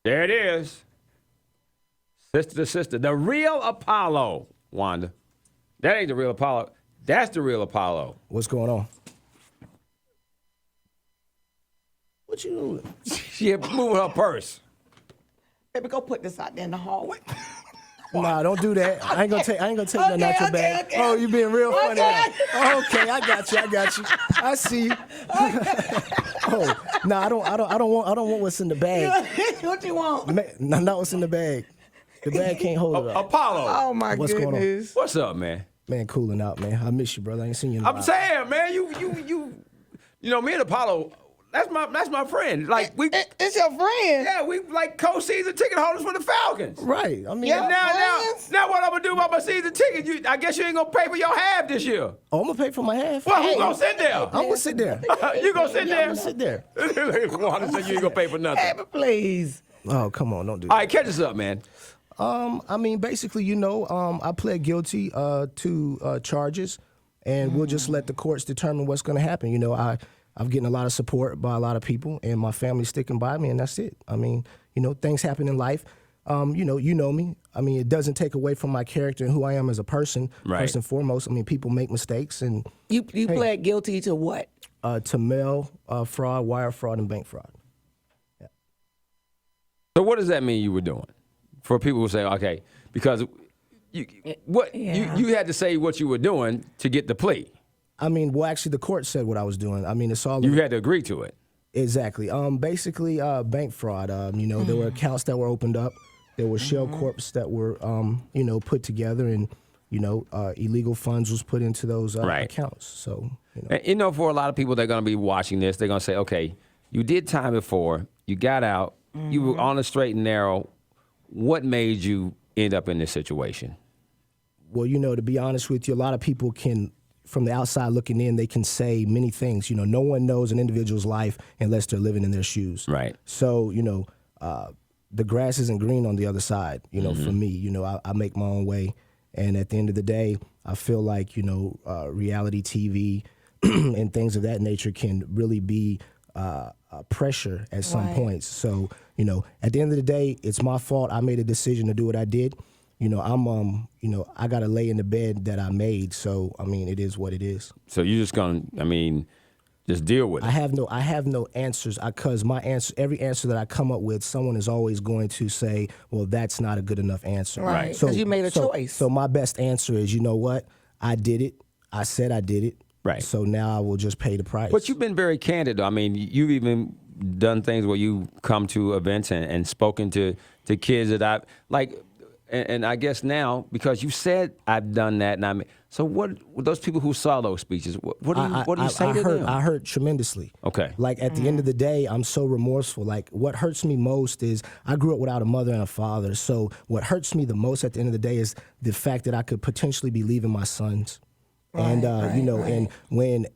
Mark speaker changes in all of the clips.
Speaker 1: There it is. Sister to sister. The real Apollo, Wanda. That ain't the real Apollo. That's the real Apollo.
Speaker 2: What's going on? What you doing?
Speaker 1: She moving her purse.
Speaker 3: Baby, go put this out there in the hallway.
Speaker 2: Nah, don't do that. I ain't gonna take nothing out your bag.
Speaker 3: Okay.
Speaker 2: Oh, you being real funny. Okay, I got you. I see. Oh, no, I don't want what's in the bag.
Speaker 3: What you want?
Speaker 2: Not what's in the bag. The bag can't hold it up.
Speaker 1: Apollo.
Speaker 3: Oh my
Speaker 2: What's going on?
Speaker 3: goodness.
Speaker 1: What's up, man?
Speaker 2: Man, cooling out, man. I miss you, brother. I ain't seen you in a while.
Speaker 1: I'm saying, man, you know, me and Apollo, that's my friend. Like
Speaker 3: It's your friend.
Speaker 1: yeah, we like co-season ticket holders for the Falcons.
Speaker 2: Right. I mean,
Speaker 3: Yeah.
Speaker 1: Now what I'm gonna do about my season ticket? I guess you ain't gonna pay for your half this year.
Speaker 2: oh, I'm gonna pay for my half.
Speaker 1: Well, who gonna sit there?
Speaker 2: I'm gonna sit there.
Speaker 1: You gonna sit
Speaker 2: Yeah,
Speaker 1: there?
Speaker 2: I'm gonna sit there.
Speaker 1: Wanda said you ain't gonna pay for nothing.
Speaker 3: Baby, please.
Speaker 2: Oh, come on, don't do
Speaker 1: All
Speaker 2: that.
Speaker 1: right, catch us up, man.
Speaker 2: I mean, basically, I pled guilty to charges, and we'll just let the courts determine what's going to happen. I'm getting a lot of support by a lot of people, and my family's sticking by me, and that's it. I mean, things happen in life. You know me. I mean, it doesn't take away from my character and who I am as a person.
Speaker 1: Right.
Speaker 2: First and foremost, I mean, people make mistakes, and
Speaker 3: You pled guilty to what?
Speaker 2: to mail fraud, wire fraud, and bank fraud.
Speaker 1: So what does that mean you were doing? For people who say, okay, because you had to say what you were doing to get the plea.
Speaker 2: I mean, well, actually, the court said what I was doing. I mean, it's all
Speaker 1: You had to agree to it.
Speaker 2: Exactly. Basically, bank fraud. There were accounts that were opened up. There were shell corps that were, put together, and illegal funds was put into those accounts. So,
Speaker 1: And, for a lot of people, they're going to be watching this. They're going to say, okay, you did time before, you got out, you were on the straight and narrow. What made you end up in this situation?
Speaker 2: well, to be honest with you, a lot of people can, from the outside looking in, they can say many things. No one knows an individual's life unless they're living in their shoes.
Speaker 1: Right.
Speaker 2: So, the grass isn't green on the other side. For me, I make my own way. And at the end of the day, I feel like, reality TV and things of that nature can really be pressure at some points. So, at the end of the day, it's my fault. I made a decision to do what I did. I got to lay in the bed that I made. So, I mean, it is what it is.
Speaker 1: So you're just going to, just deal with it.
Speaker 2: I have no answers because every answer that I come up with, someone is always going to say, well, that's not a good enough answer.
Speaker 3: Right.
Speaker 2: So
Speaker 3: Because you made a choice.
Speaker 2: So my best answer is, you know what? I did it. I said I did it.
Speaker 1: Right.
Speaker 2: So now I will just pay the price.
Speaker 1: But you've been very candid, though. I mean, you've even done things where you come to events and spoken to kids that I've, like, and I guess now, because you said I've done that, and so what those people who saw those speeches, what do you say to them?
Speaker 2: I hurt tremendously.
Speaker 1: Okay.
Speaker 2: Like, at the end of the day, I'm so remorseful. Like, what hurts me most is I grew up without a mother and a father. So what hurts me the most at the end of the day is the fact that I could potentially be leaving my sons. And, and when,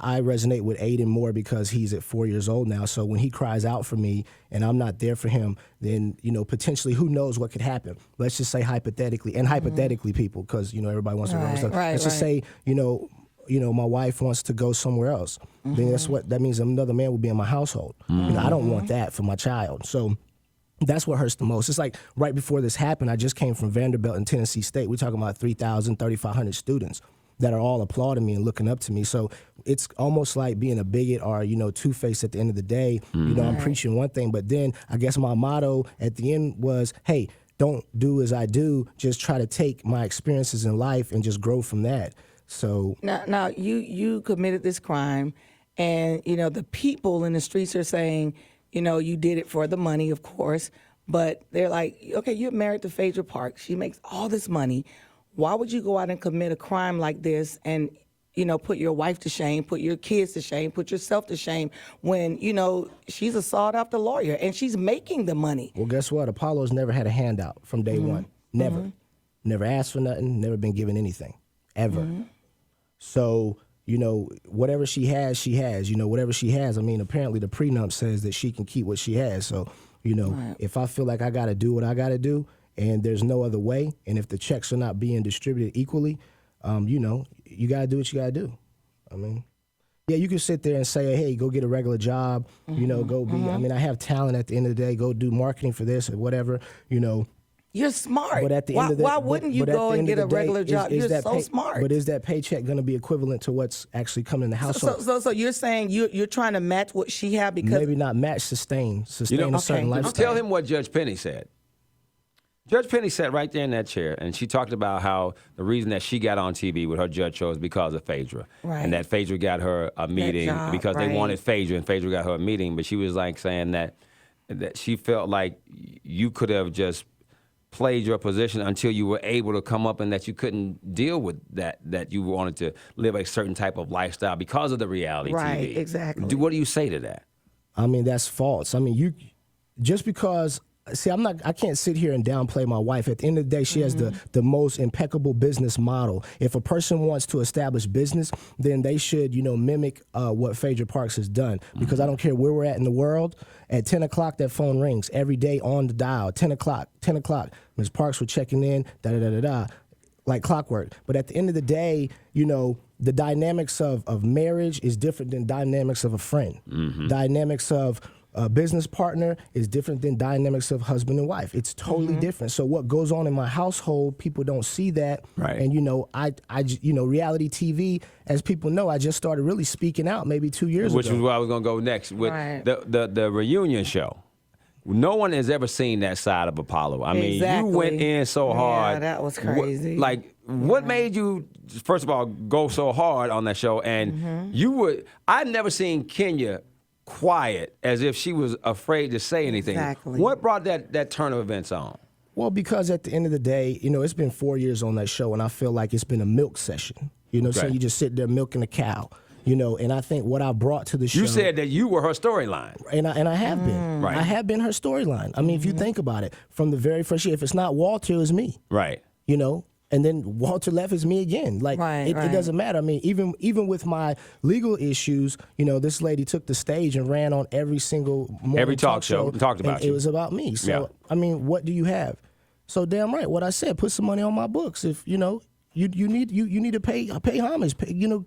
Speaker 2: I resonate with Aiden more because he's at 4 years old now. So when he cries out for me and I'm not there for him, then, potentially who knows what could happen. Let's just say hypothetically, and hypothetically, people, because, everybody wants to remember stuff. Let's just say, my wife wants to go somewhere else. Then that means another man will be in my household. I don't want that for my child. So that's what hurts the most. It's like right before this happened, I just came from Vanderbilt and Tennessee State. We're talking about 3,000, 3,500 students that are all applauding me and looking up to me. So it's almost like being a bigot or, two-faced at the end of the day. I'm preaching one thing, but then I guess my motto at the end was, hey, don't do as I do, just try to take my experiences in life and just grow from that. So
Speaker 3: Now you committed this crime, and, the people in the streets are saying, you did it for the money, of course, but they're like, okay, you're married to Phaedra Parks. She makes all this money. Why would you go out and commit a crime like this and, put your wife to shame, put your kids to shame, put yourself to shame when, she's a sought-after lawyer and she's making the money?
Speaker 2: Well, guess what? Apollo's never had a handout from day one. Never. Never asked for nothing, never been given anything, ever. So, whatever she has, she has. Whatever she has, apparently the prenup says that she can keep what she has. So, if I feel like I got to do what I got to do, and there's no other way, and if the checks are not being distributed equally, you got to do what you got to do. Yeah, you can sit there and say, hey, go get a regular job, go be, I mean, I have talent at the end of the day, go do marketing for this or whatever,
Speaker 3: You're smart.
Speaker 2: But at the end of the
Speaker 3: why wouldn't you go and get a regular job? You're so smart.
Speaker 2: But is that paycheck going to be equivalent to what's actually coming in the household?
Speaker 3: So you're saying you're trying to match what she had because
Speaker 2: maybe not match, sustain a certain lifestyle.
Speaker 1: Tell him what Judge Penny said. Judge Penny sat right there in that chair, and she talked about how the reason that she got on TV with her judge show is because of Phaedra.
Speaker 3: Right.
Speaker 1: And that Phaedra got her a meeting because they wanted Phaedra, and Phaedra got her a meeting. But she was like saying that she felt like you could have just played your position until you were able to come up and that you couldn't deal with that you wanted to live a certain type of lifestyle because of the reality TV.
Speaker 3: Right, exactly.
Speaker 1: What do you say to that?
Speaker 2: I mean, that's false. I mean, just because... See, I can't sit here and downplay my wife. At the end of the day, she has the most impeccable business model. If a person wants to establish business, then they should, mimic what Phaedra Parks has done. Because I don't care where we're at in the world, at 10 o'clock, that phone rings every day on the dial. 10 o'clock, Ms. Parks, we're checking in, da-da-da-da-da, like clockwork. But at the end of the day, the dynamics of marriage is different than dynamics of a friend. Dynamics of a business partner is different than dynamics of husband and wife. It's totally different. So what goes on in my household, people don't see that.
Speaker 1: Right.
Speaker 2: And reality TV, as people know, I just started really speaking out maybe 2 years ago.
Speaker 1: Which is where I was going to go next with the reunion show. No one has ever seen that side of Apollo. I mean, you went in so hard.
Speaker 3: Yeah, that was crazy.
Speaker 1: What made you, first of all, go so hard on that show? And I've never seen Kenya quiet as if she was afraid to say anything.
Speaker 3: Exactly.
Speaker 1: What brought that turn of events on?
Speaker 2: Well, because at the end of the day, it's been 4 years on that show, and I feel like it's been a milk session. So you just sit there milking a cow. And I think what I brought to the show...
Speaker 1: You said that you were her storyline.
Speaker 2: And I have been.
Speaker 1: Right.
Speaker 2: I have been her storyline. I mean, if you think about it, from the very first year, if it's not Walter, it's me.
Speaker 1: Right.
Speaker 2: And then Walter left is me again. It doesn't matter. I mean, even with my legal issues, this lady took the stage and ran on every single morning
Speaker 1: every talk show and talked about you.
Speaker 2: It was about me. So, I mean, what do you have? So damn right, what I said, put some money on my books. If, you need to pay homage,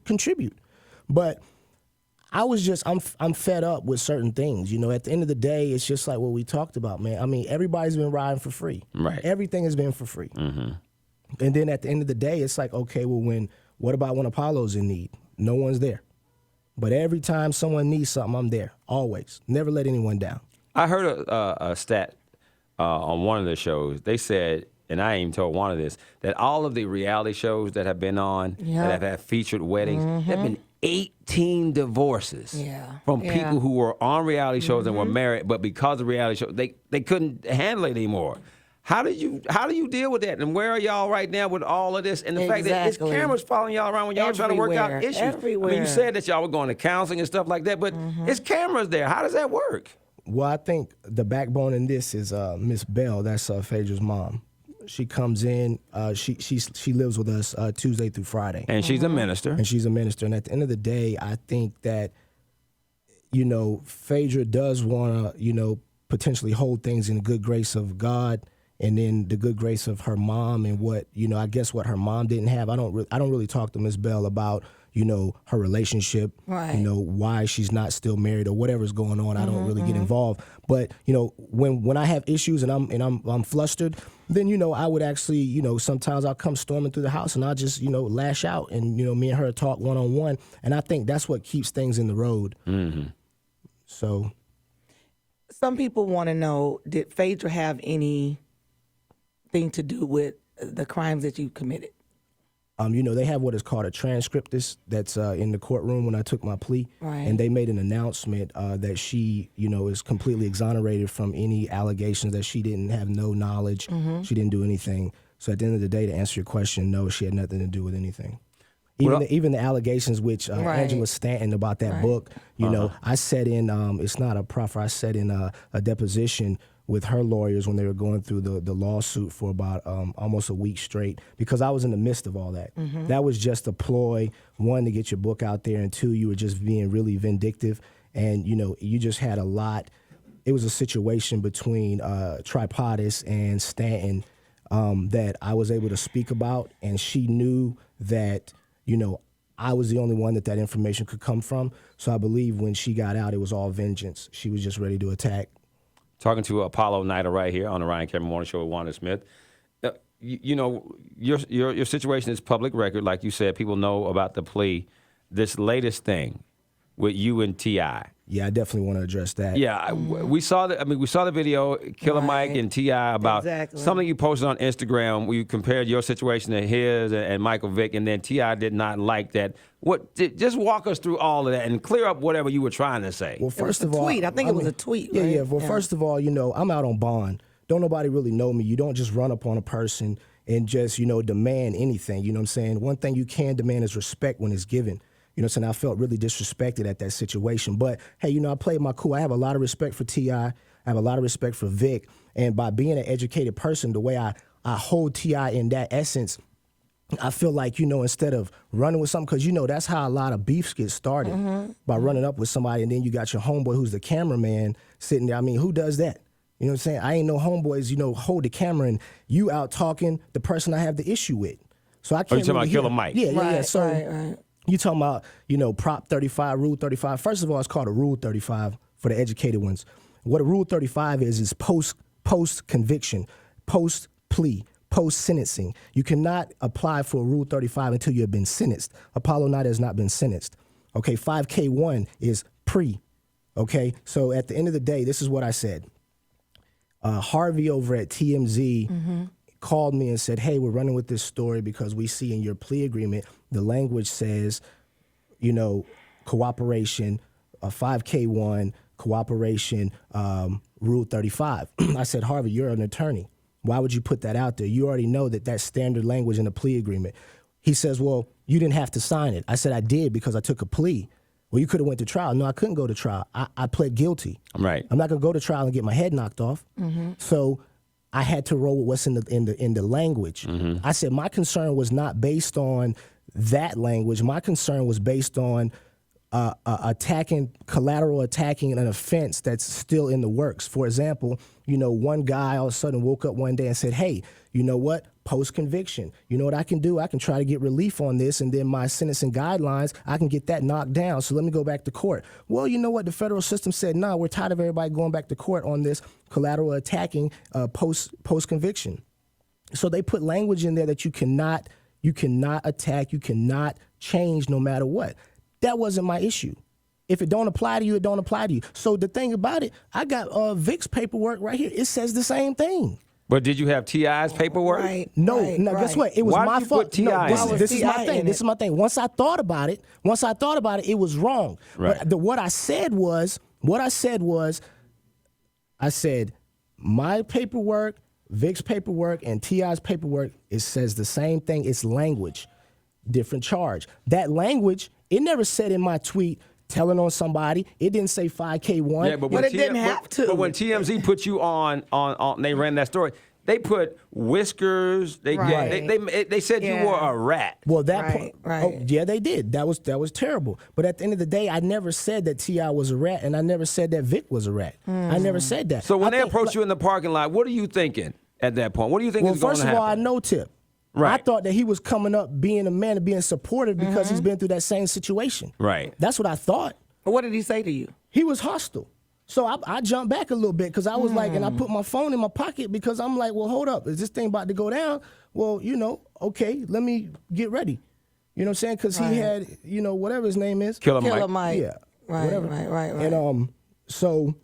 Speaker 2: contribute. But I'm fed up with certain things. At the end of the day, it's just like what we talked about, man. I mean, everybody's been riding for free.
Speaker 1: Right.
Speaker 2: Everything has been for free. And then at the end of the day, it's like, okay, well, what about when Apollo's in need? No one's there. But every time someone needs something, I'm there, always. Never let anyone down.
Speaker 1: I heard a stat on one of the shows. They said, and I ain't even told one of this, that all of the reality shows that have been on, that have had featured weddings, there have been 18 divorces from people who were on reality shows and were married, but because of reality shows, they couldn't handle it anymore. How do you deal with that? And where are y'all right now with all of this? And the fact that it's cameras following y'all around when y'all trying to work out issues.
Speaker 3: Everywhere.
Speaker 1: I mean, you said that y'all were going to counseling and stuff like that, but it's cameras there. How does that work?
Speaker 2: Well, I think the backbone in this is Miss Bell. That's Phaedra's mom. She comes in. She lives with us Tuesday through Friday.
Speaker 1: And she's a minister.
Speaker 2: And she's a minister. And at the end of the day, I think that, Phaedra does want to, potentially hold things in the good grace of God. And then the good grace of her mom and what, I guess what her mom didn't have. I don't really talk to Miss Bell about, her relationship, why she's not still married or whatever's going on. I don't really get involved. But, when I have issues and I'm flustered, then, I would actually, sometimes I'll come storming through the house and I'll just, lash out and, me and her talk one-on-one. And I think that's what keeps things in the road. So.
Speaker 3: Some people want to know, did Phaedra have anything to do with the crimes that you committed?
Speaker 2: They have what is called a transcriptist that's in the courtroom when I took my plea.
Speaker 3: Right.
Speaker 2: And they made an announcement that she, is completely exonerated from any allegations, that she didn't have no knowledge. She didn't do anything. So at the end of the day, to answer your question, no, she had nothing to do with anything. Even the allegations which Angela Stanton about that book, I sat in, it's not a proffer, I sat in a deposition with her lawyers when they were going through the lawsuit for about almost a week straight, because I was in the midst of all that. That was just a ploy, one, to get your book out there, and two, you were just being really vindictive, and you just had a lot. It was a situation between Tripodis and Stanton that I was able to speak about, and she knew that I was the only one that information could come from. So I believe when she got out, it was all vengeance. She was just ready to attack.
Speaker 1: Talking to Apollo Nida right here on the Ryan Cameron Morning Show with Wanda Smith. You know, your situation is public record. Like you said, people know about the plea. This latest thing with you and T.I.
Speaker 2: Yeah, I definitely want to address that.
Speaker 1: Yeah, we saw the. I mean, we saw the video, Killer Mike and T.I. about something you posted on Instagram. Where you compared your situation to his and Michael Vick, and then T.I. did not like that. Just walk us through all of that and clear up whatever you were trying to say.
Speaker 2: Well, first of all,
Speaker 3: tweet. I think it was a tweet.
Speaker 2: Yeah,
Speaker 3: right?
Speaker 2: yeah. Well, first of all, you know, I'm out on bond. Don't nobody really know me. You don't just run up on a person and just, you know, demand anything. You know what I'm saying? One thing you can demand is respect when it's given. You know what I'm saying? I felt really disrespected at that situation. But, hey, you know, I played my cool. I have a lot of respect for T.I. I have a lot of respect for Vic. And by being an educated person, the way I hold T.I. in that essence, I feel like, you know, instead of running with something, because, you know, that's how a lot of beefs get started, by running up with somebody, and then you got your homeboy who's the cameraman sitting there. I mean, who does that? You know what I'm saying? I ain't no homeboys, you know, hold the camera and you out talking the person I have the issue with. So I can't.
Speaker 1: You talking about Killer Mike?
Speaker 2: Yeah, yeah, yeah. So
Speaker 3: right.
Speaker 2: you talking about, you know, Prop 35, Rule 35. First of all, it's called a Rule 35 for the educated ones. What a Rule 35 is post conviction, post plea, post sentencing. You cannot apply for a Rule 35 until you have been sentenced. Apollo Nida has not been sentenced. Okay, 5K1 is pre. Okay, so at the end of the day, this is what I said. Harvey over at TMZ called me and said, hey, we're running with this story because we see in your plea agreement, the language says, you know, cooperation, 5K1, cooperation, Rule 35. I said, Harvey, you're an attorney. Why would you put that out there? You already know that that's standard language in a plea agreement. He says, well, you didn't have to sign it. I said, I did because I took a plea. Well, you could have went to trial. No, I couldn't go to trial. I pled guilty.
Speaker 1: Right.
Speaker 2: I'm not gonna go to trial and get my head knocked off. So I had to roll with what's in the language. I said my concern was not based on that language. My concern was based on collateral attacking an offense that's still in the works. For example, you know, one guy all of a sudden woke up one day and said, hey, you know what? Post-conviction. You know what I can do? I can try to get relief on this, and then my sentencing guidelines, I can get that knocked down. So let me go back to court. Well, you know what? The federal system said, no, we're tired of everybody going back to court on this collateral attacking post-conviction. So they put language in there that you cannot attack, you cannot change no matter what. That wasn't my issue. If it don't apply to you, it don't apply to you. So the thing about it, I got Vic's paperwork right here. It says the same thing.
Speaker 1: But did you have T.I.'s paperwork?
Speaker 2: No, guess what? It was
Speaker 1: Why
Speaker 2: my
Speaker 1: did you
Speaker 2: fault.
Speaker 1: put T.I. in there?
Speaker 2: This is my thing. This is my thing. Once I thought about it, it was wrong.
Speaker 1: Right.
Speaker 2: But what I said was, I said, my paperwork, Vic's paperwork, and T.I.'s paperwork, it says the same thing. It's language, different charge. That language, it never said in my tweet, telling on somebody. It didn't say 5K1.
Speaker 1: Yeah,
Speaker 3: but it didn't have to.
Speaker 1: But when TMZ put you on, they ran that story. They put whiskers. They said you were a rat.
Speaker 2: Well, that
Speaker 3: Right.
Speaker 2: Oh, yeah, they did. That was terrible. But at the end of the day, I never said that T.I. was a rat, and I never said that Vic was a rat. I never said that.
Speaker 1: So when they approached you in the parking lot, what are you thinking at that point? What do you think
Speaker 2: Well,
Speaker 1: is going
Speaker 2: first
Speaker 1: to
Speaker 2: of
Speaker 1: happen?
Speaker 2: all, I know Tip.
Speaker 1: Right.
Speaker 2: I thought that he was coming up being a man and being supportive because he's been through that same situation.
Speaker 1: Right.
Speaker 2: That's what I thought.
Speaker 3: What did he say to you?
Speaker 2: He was hostile. So I jumped back a little bit because I was like, and I put my phone in my pocket because I'm like, well, hold up. Is this thing about to go down? Well, you know, okay, let me get ready. You know what I'm saying? Because he had, you know, whatever his name is.
Speaker 1: Killer
Speaker 3: Killer
Speaker 1: Mike.
Speaker 3: Mike.
Speaker 2: Yeah.
Speaker 3: Right,
Speaker 2: whatever.
Speaker 3: right.
Speaker 2: And so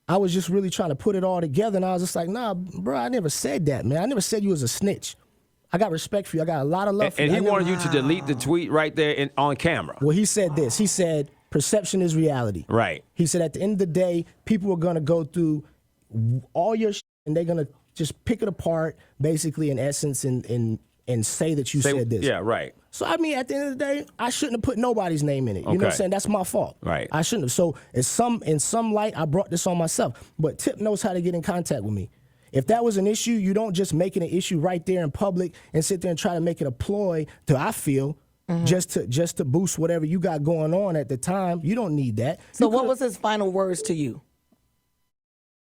Speaker 2: I was just really trying to put it all together, and I was just like, nah, bro, I never said that, man. I never said you was a snitch. I got respect for you. I got a lot of love for you.
Speaker 1: And he wanted you to delete the tweet right there on camera.
Speaker 2: Well, he said this. He said, perception is reality.
Speaker 1: Right.
Speaker 2: He said, at the end of the day, people are going to go through all your shit, and they're going to just pick it apart, basically, in essence, and say that you said this.
Speaker 1: Yeah, right.
Speaker 2: So, I mean, at the end of the day, I shouldn't have put nobody's name in it. You know what I'm saying? That's my fault.
Speaker 1: Right.
Speaker 2: I shouldn't have. So, in some light, I brought this on myself. But Tip knows how to get in contact with me. If that was an issue, you don't just make it an issue right there in public and sit there and try to make it a ploy to, I feel, just to boost whatever you got going on at the time. You don't need that.
Speaker 3: So what was his final words to you?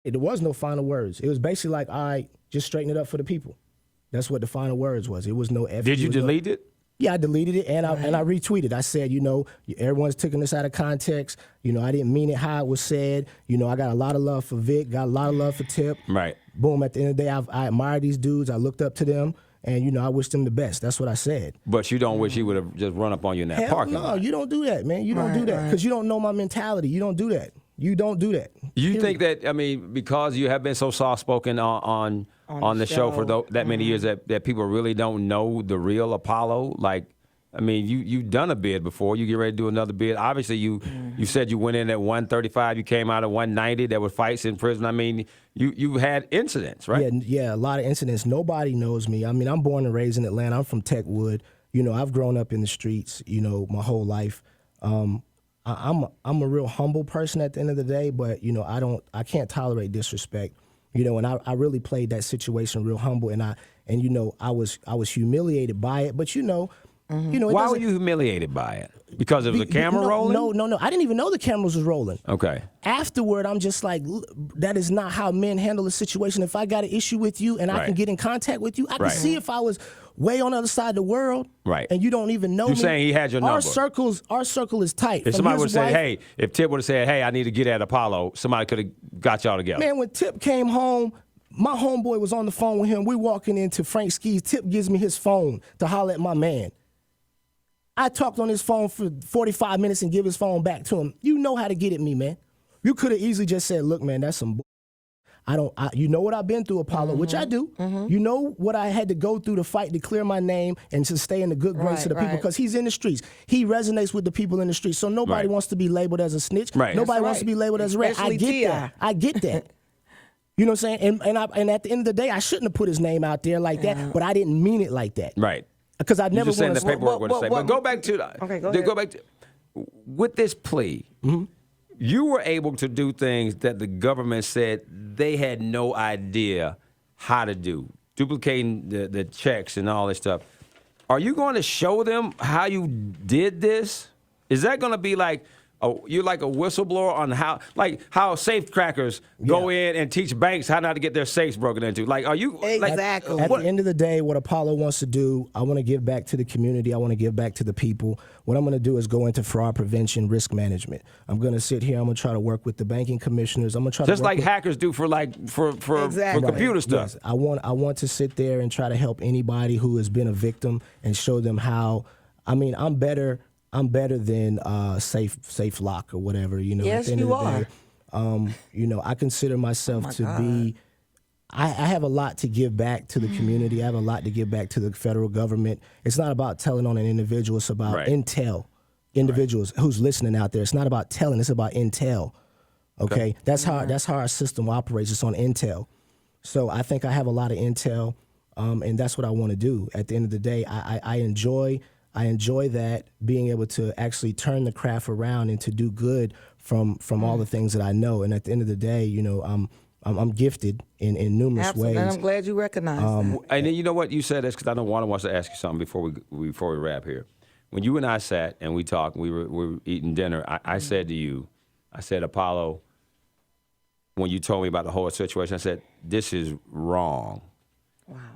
Speaker 2: There was no final words. It was basically like, all right, just straighten it up for the people. That's what the final words was. It was no F.
Speaker 1: Did you delete it?
Speaker 2: Yeah, I deleted it and I retweeted. I said, everyone's taking this out of context. I didn't mean it how it was said. I got a lot of love for Vic, got a lot of love for Tip.
Speaker 1: Right.
Speaker 2: Boom, at the end of the day, I admire these dudes. I looked up to them, and, I wish them the best. That's what I said.
Speaker 1: But you don't wish he would have just run up on you in that
Speaker 2: Hell
Speaker 1: parking
Speaker 2: no,
Speaker 1: lot.
Speaker 2: you don't do that, man. You don't do that because you don't know my mentality. You don't do that. You don't do that.
Speaker 1: You think that, because you have been so soft-spoken on the show for that many years that people really don't know the real Apollo? Like, you've done a bid before. You get ready to do another bid. Obviously, you said you went in at 135. You came out at 190. There were fights in prison. You had incidents, right?
Speaker 2: Yeah, a lot of incidents. Nobody knows me. I'm born and raised in Atlanta. I'm from Techwood. I've grown up in the streets, my whole life. I'm a real humble person at the end of the day, but I can't tolerate disrespect. And I really played that situation real humble, and I was humiliated by it. But
Speaker 1: why were you humiliated by it? Because of the camera rolling?
Speaker 2: No. I didn't even know the cameras was rolling.
Speaker 1: Okay.
Speaker 2: Afterward, I'm just like, that is not how men handle a situation. If I got an issue with you and I can get in contact with you, I can see if I was way on the other side of the world,
Speaker 1: right?
Speaker 2: And you don't even know
Speaker 1: You're
Speaker 2: me.
Speaker 1: saying he had your number.
Speaker 2: Our circle is tight.
Speaker 1: If somebody would have said, hey, if Tip would have said, hey, I need to get at Apollo, somebody could have got y'all together.
Speaker 2: Man, when Tip came home, my homeboy was on the phone with him. We walking into Frank Ski's. Tip gives me his phone to holler at my man. I talked on his phone for 45 minutes and give his phone back to him. You know how to get at me, man. You could have easily just said, look, man, that's some you know what I've been through, Apollo, which I do. You know what I had to go through to fight to clear my name and to stay in the good grace of the people, because he's in the streets. He resonates with the people in the streets. So nobody wants to be labeled as a snitch.
Speaker 1: Right.
Speaker 2: Nobody wants to be labeled as a rat. I get that. I get that. You know what I'm saying? And at the end of the day, I shouldn't have put his name out there like that, but I didn't mean it like that.
Speaker 1: Right.
Speaker 2: Because I never
Speaker 1: want
Speaker 2: to
Speaker 1: the paperwork would say. But go back to go back to with this plea. You were able to do things that the government said they had no idea how to do, duplicating the checks and all this stuff. Are you going to show them how you did this? Is that going to be like, you're like a whistleblower on how safe crackers go in and teach banks how not to get their safes broken into? Like, are you
Speaker 3: exactly?
Speaker 2: At the end of the day, what Apollo wants to do, I want to give back to the community. I want to give back to the people. What I'm going to do is go into fraud prevention, risk management. I'm going to sit here. I'm going to try to work with the banking commissioners. I'm going to try
Speaker 1: just
Speaker 2: to
Speaker 1: like hackers do for computer stuff.
Speaker 2: Yes. I want to sit there and try to help anybody who has been a victim and show them how. I'm better than safe lock or whatever,
Speaker 3: Yes,
Speaker 2: at the end
Speaker 3: you
Speaker 2: of the day. I consider myself to be, I have a lot to give back to the community. I have a lot to give back to the federal government. It's not about telling on an individual. It's about intel. Individuals who's listening out there. It's not about telling. It's about intel. Okay? That's how our system operates. It's on intel. So I think I have a lot of intel, and that's what I want to do. At the end of the day, I enjoy that, being able to actually turn the craft around and to do good from all the things that I know. And at the end of the day, I'm gifted in numerous ways.
Speaker 3: And I'm glad you recognize that.
Speaker 1: And then you know what? You said this because I know Wanda wants to ask you something before we wrap here. When you and I sat and we talked, we were eating dinner, I said to you, Apollo, when you told me about the whole situation, I said, this is wrong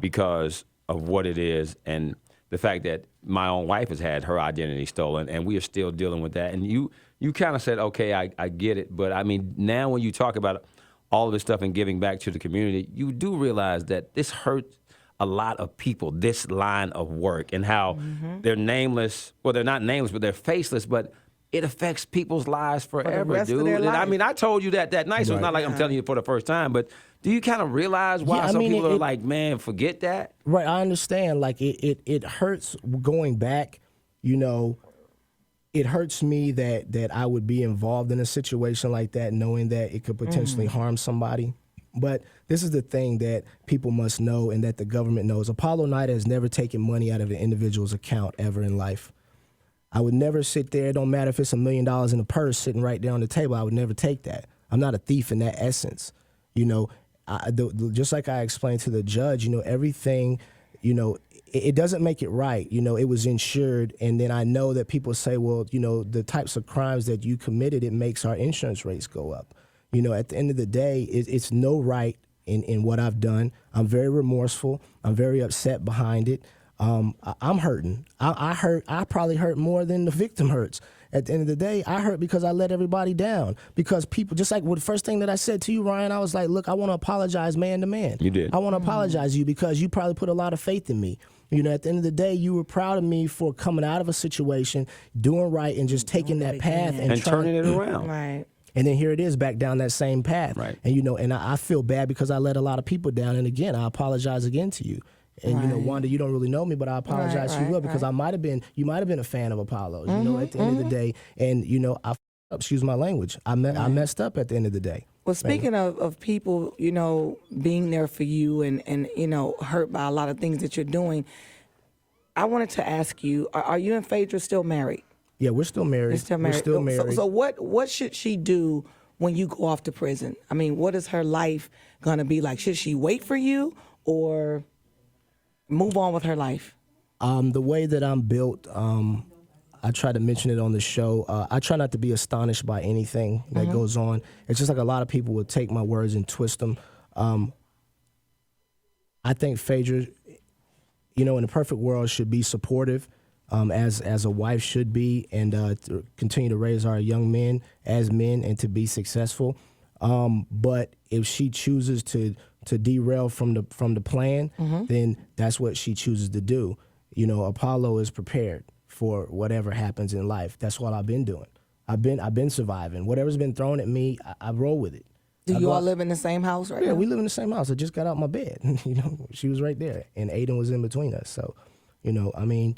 Speaker 1: because of what it is and the fact that my own wife has had her identity stolen, and we are still dealing with that. And you kind of said, okay, I get it. But, now when you talk about all of this stuff and giving back to the community, you do realize that this hurts a lot of people, this line of work, and how they're nameless. Well, they're not nameless, but they're faceless, but it affects people's lives forever, dude. And I told you that night, so it's not like I'm telling you for the first time, but do you kind of realize why some people are like, man, forget that?
Speaker 2: Right, I understand. Like, it hurts going back, it hurts me that I would be involved in a situation like that, knowing that it could potentially harm somebody. But this is the thing that people must know and that the government knows. Apollo Nida has never taken money out of an individual's account ever in life. I would never sit there. It don't matter if it's $1 million in a purse sitting right there on the table. I would never take that. I'm not a thief in that essence. Just like I explained to the judge, everything, it doesn't make it right. It was insured. And then I know that people say, well, the types of crimes that you committed, it makes our insurance rates go up. At the end of the day, it's no right in what I've done. I'm very remorseful. I'm very upset behind it. I'm hurting. I probably hurt more than the victim hurts. At the end of the day, I hurt because I let everybody down. Because people, just like the first thing that I said to you, Ryan, I was like, look, I want to apologize man to man.
Speaker 1: You did.
Speaker 2: I want to apologize to you because you probably put a lot of faith in me. You know, at the end of the day, you were proud of me for coming out of a situation, doing right, and just taking that path and
Speaker 1: turning it around.
Speaker 3: Right.
Speaker 2: And then here it is back down that same path.
Speaker 1: Right.
Speaker 2: And, you know, and I feel bad because I let a lot of people down. And again, I apologize again to you. And, you know, Wanda, you don't really know me, but I apologize to you because you might have been a fan of Apollo's, you know, at the end of the day. And, you know, excuse my language, I messed up at the end of the day.
Speaker 3: Well, speaking of people, you know, being there for you and, you know, hurt by a lot of things that you're doing, I wanted to ask you, are you and Phaedra still married?
Speaker 2: Yeah, we're still married. We're still married.
Speaker 3: So what should she do when you go off to prison? I mean, what is her life going to be like? Should she wait for you or move on with her life?
Speaker 2: The way that I'm built, I try to mention it on the show. I try not to be astonished by anything that goes on. It's just like a lot of people will take my words and twist them. I think Phaedra, you know, in a perfect world, should be supportive, as a wife should be, and to continue to raise our young men as men and to be successful. But if she chooses to derail from the plan, then that's what she chooses to do. You know, Apollo is prepared for whatever happens in life. That's what I've been doing. I've been surviving. Whatever's been thrown at me, I roll with it.
Speaker 3: Do you all live in the same house right now?
Speaker 2: Yeah, we live in the same house. I just got out my bed. You know, she was right there, and Aiden was in between us. So, you know, I mean,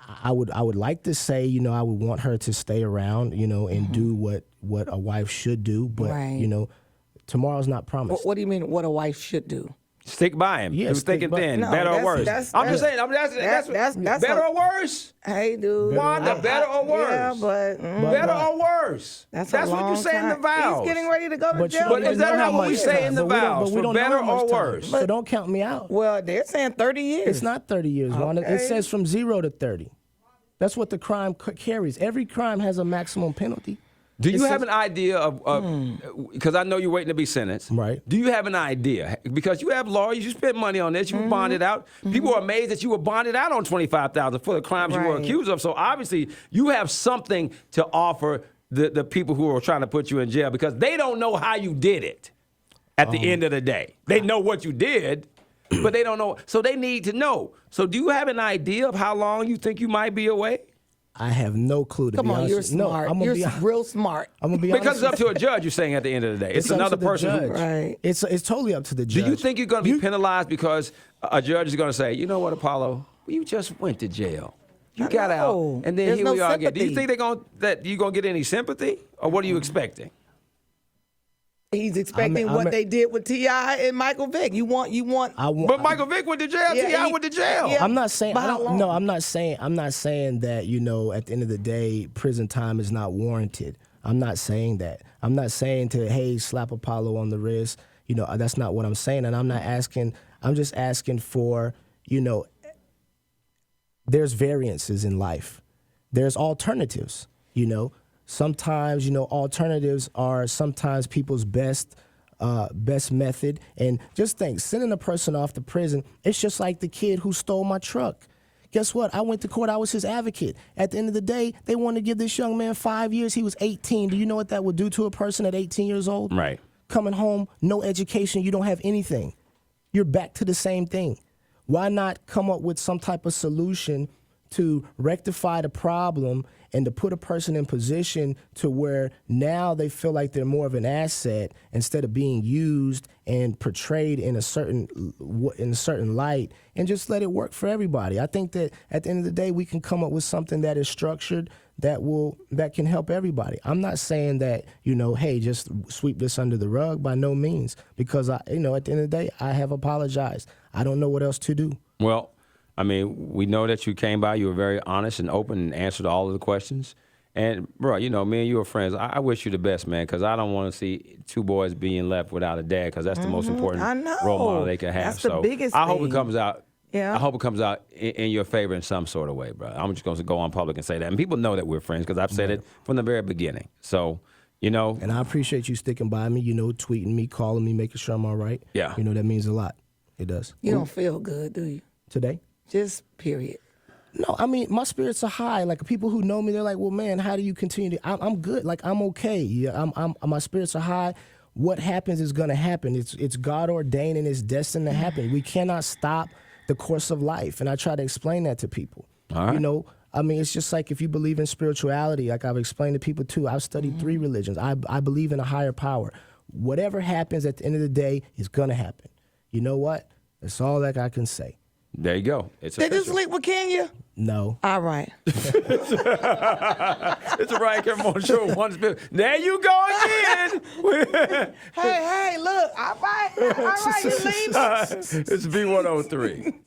Speaker 2: I would like to say, you know, I would want her to stay around, you know, and do what a wife should do. But you know, tomorrow's not promised.
Speaker 3: What do you mean? What a wife should do?
Speaker 1: Stick by him.
Speaker 2: Yeah,
Speaker 1: Stick it thin.
Speaker 3: No,
Speaker 1: better or worse.
Speaker 3: I'm
Speaker 1: just saying. That's better or worse.
Speaker 3: Hey, dude.
Speaker 1: Wanda, better or worse?
Speaker 3: Yeah, but
Speaker 1: better or worse?
Speaker 3: That's
Speaker 1: what
Speaker 3: long
Speaker 1: you say in the
Speaker 3: time.
Speaker 1: vows.
Speaker 3: He's getting ready to go to
Speaker 2: But
Speaker 3: jail.
Speaker 1: But is that not what we say in the vows?
Speaker 2: But we don't know
Speaker 1: better
Speaker 2: how much
Speaker 1: or
Speaker 2: time.
Speaker 1: worse?
Speaker 2: So don't count me out.
Speaker 3: Well, they're saying 30 years.
Speaker 2: It's not 30 years, Wanda. It
Speaker 3: Okay.
Speaker 2: says from 0 to 30. That's what the crime carries. Every crime has a maximum penalty.
Speaker 1: Do you have an idea of, because I know you're waiting to be sentenced.
Speaker 2: Right.
Speaker 1: Do you have an idea? Because you have lawyers, you spent money on this, you were bonded out. People are amazed that you were bonded out on $25,000 for the crimes you were
Speaker 3: Right.
Speaker 1: accused of. So obviously you have something to offer the people who are trying to put you in jail because they don't know how you did it at the end of the day. They know what you did, but they don't know. So they need to know. So do you have an idea of how long you think you might be away?
Speaker 2: I have no clue, to
Speaker 3: Come
Speaker 2: be
Speaker 3: on,
Speaker 2: honest.
Speaker 3: you're smart.
Speaker 2: No, I'm
Speaker 3: You're
Speaker 2: gonna be,
Speaker 3: real smart.
Speaker 2: I'm gonna be
Speaker 1: Because
Speaker 2: honest.
Speaker 1: it's up to a judge, you're saying at the end of the day. It's
Speaker 2: up
Speaker 1: another
Speaker 2: to the
Speaker 1: person who.
Speaker 2: judge.
Speaker 3: Right.
Speaker 2: It's totally up to the judge.
Speaker 1: Do you think you're going to be penalized because a judge is going to say, you know what, Apollo, you just went to jail. You got out, and then
Speaker 3: There's
Speaker 1: here
Speaker 3: no
Speaker 1: we are again. Do you
Speaker 3: sympathy.
Speaker 1: think that you're going to get any sympathy, or what are you expecting?
Speaker 3: He's expecting
Speaker 2: I'm
Speaker 3: what
Speaker 2: a-
Speaker 3: they did with T.I. and Michael Vick. You want.
Speaker 1: But Michael Vick went to jail.
Speaker 3: Yeah,
Speaker 1: T.I.
Speaker 3: he-
Speaker 1: went to jail.
Speaker 3: yeah.
Speaker 2: I'm not saying.
Speaker 3: But how long?
Speaker 2: No, I'm not saying that. You know, at the end of the day, prison time is not warranted. I'm not saying that. I'm not saying to slap Apollo on the wrist. You know, that's not what I'm saying. And I'm not asking. I'm just asking for. You know, there's variances in life. There's alternatives. You know, sometimes alternatives are sometimes people's best method. And just think, sending a person off to prison, it's just like the kid who stole my truck. Guess what? I went to court. I was his advocate. At the end of the day, they wanted to give this young man 5 years. He was 18. Do you know what that would do to a person at 18 years old?
Speaker 1: Right.
Speaker 2: Coming home, no education, you don't have anything. You're back to the same thing. Why not come up with some type of solution to rectify the problem and to put a person in position to where now they feel like they're more of an asset instead of being used and portrayed in a certain light, and just let it work for everybody. I think that at the end of the day, we can come up with something that is structured that can help everybody. I'm not saying that, just sweep this under the rug, by no means, because at the end of the day, I have apologized. I don't know what else to do.
Speaker 1: Well, I mean, we know that you came by. You were very honest and open and answered all of the questions. And, bro, me and you are friends. I wish you the best, man, because I don't want to see two boys being left without a dad, because that's the most important role model they can have.
Speaker 3: That's the biggest
Speaker 1: I hope it
Speaker 3: thing.
Speaker 1: comes out.
Speaker 3: Yeah.
Speaker 1: I hope it comes out in your favor in some sort of way, bro. I'm just going to go on public and say that. And people know that we're friends because I've said it from the very beginning. So, And
Speaker 2: I appreciate you sticking by me, tweeting me, calling me, making sure I'm all right.
Speaker 1: Yeah.
Speaker 2: That means a lot. It does.
Speaker 3: You don't feel good, do you?
Speaker 2: Today?
Speaker 3: Just period.
Speaker 2: No, I mean, my spirits are high. Like, people who know me, they're like, well, man, how do you continue to, I'm good. Like, I'm okay. Yeah, my spirits are high. What happens is going to happen. It's God ordained and it's destined to happen. We cannot stop the course of life. And I try to explain that to people.
Speaker 1: All right.
Speaker 2: You know, I mean, it's just like if you believe in spirituality, like I've explained to people too, I've studied 3 religions. I believe in a higher power. Whatever happens at the end of the day is going to happen. You know what? That's all that I can say.
Speaker 1: There you go. It's
Speaker 3: Did you
Speaker 1: official.
Speaker 3: sleep with Kenya?
Speaker 2: No.
Speaker 3: All right.
Speaker 1: It's a Ryan Cameron show. There you go again.
Speaker 3: Hey, look. All right, you leave.
Speaker 1: It's B103.